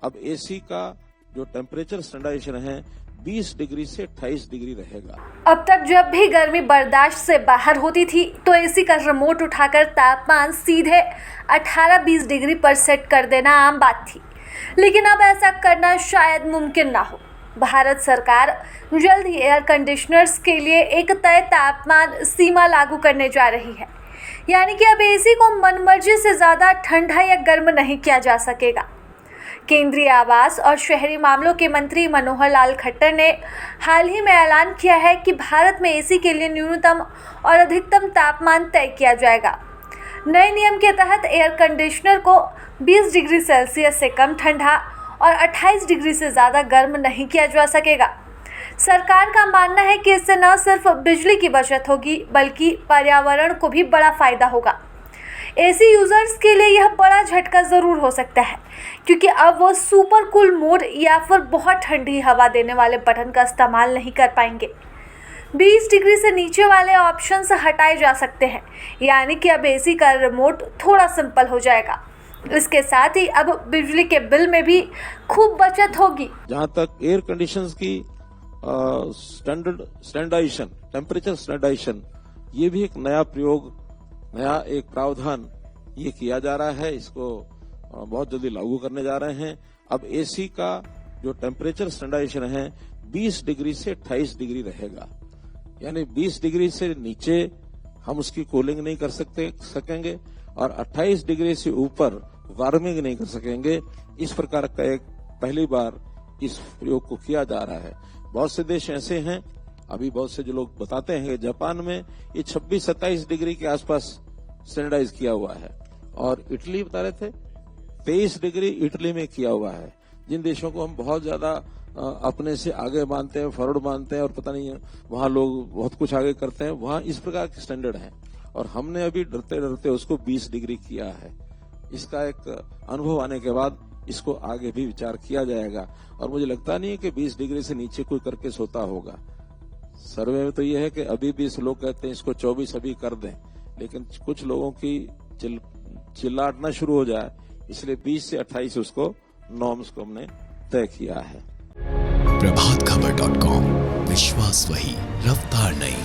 अब एसी का जो टेम्परेचर स्टैंडर्डाइजेशन है 20 डिग्री से 28 डिग्री रहेगा। अब तक जब भी गर्मी बर्दाश्त से बाहर होती थी तो एसी का रिमोट उठाकर तापमान सीधे 18-20 डिग्री पर सेट कर देना आम बात थी, लेकिन अब ऐसा करना शायद मुमकिन ना हो। भारत सरकार जल्द ही एयर कंडीशनर्स के लिए एक तय तापमान सीमा लागू करने जा रही है, यानी कि अब एसी को मनमर्जी से ज़्यादा ठंडा या गर्म नहीं किया जा सकेगा। केंद्रीय आवास और शहरी मामलों के मंत्री मनोहर लाल खट्टर ने हाल ही में ऐलान किया है कि भारत में एसी के लिए न्यूनतम और अधिकतम तापमान तय किया जाएगा। नए नियम के तहत एयर कंडीशनर को 20 डिग्री सेल्सियस से कम ठंडा और 28 डिग्री से ज़्यादा गर्म नहीं किया जा सकेगा। सरकार का मानना है कि इससे न सिर्फ बिजली की बचत होगी बल्कि पर्यावरण को भी बड़ा फायदा होगा। एसी यूजर्स के लिए यह बड़ा झटका ज़रूर हो सकता है, क्योंकि अब वो सुपर कूल मोड या फिर बहुत ठंडी हवा देने वाले बटन का इस्तेमाल नहीं कर पाएंगे। 20 डिग्री से नीचे वाले ऑप्शन हटाए जा सकते हैं, यानी कि अब एसी का रिमोट थोड़ा सिंपल हो जाएगा। इसके साथ ही अब बिजली के बिल में भी खूब बचत होगी। जहां तक एयर कंडीशंस की स्टैंडर्डाइजेशन, टेम्परेचर स्टैंडर्डाइजेशन, ये भी एक नया प्रयोग, नया एक प्रावधान ये किया जा रहा है। इसको बहुत जल्दी लागू करने जा रहे हैं। अब एसी का जो टेम्परेचर स्टैंडर्डाइजेशन है 20 डिग्री से 28 डिग्री रहेगा, यानी 20 डिग्री से नीचे हम उसकी कूलिंग नहीं कर सकेंगे और 28 डिग्री से ऊपर वार्मिंग नहीं कर सकेंगे। इस प्रकार का एक पहली बार इस प्रयोग को किया जा रहा है। बहुत से देश ऐसे हैं, अभी बहुत से जो लोग बताते हैं कि जापान में ये 26-27 डिग्री के आसपास स्टैंडर्डाइज किया हुआ है, और इटली बता रहे थे 23 डिग्री इटली में किया हुआ है। जिन देशों को हम बहुत ज्यादा अपने से आगे मानते हैं, फॉरवर्ड मानते हैं और पता नहीं वहां लोग बहुत कुछ आगे करते हैं, वहां इस प्रकार के स्टैंडर्ड हैं और हमने अभी डरते डरते उसको 20 डिग्री किया है। इसका एक अनुभव आने के बाद इसको आगे भी विचार किया जाएगा और मुझे लगता नहीं है कि 20 डिग्री से नीचे कोई करके सोता होगा। सर्वे में तो ये है कि अभी 20 लोग कहते हैं इसको 24 अभी कर दें, लेकिन कुछ लोगों की चिल्लाटना शुरू हो जाए, इसलिए 20 से 28 उसको नॉर्म्स को हमने तय किया है। प्रभातखबर.com, विश्वास वही, रफ्तार नहीं।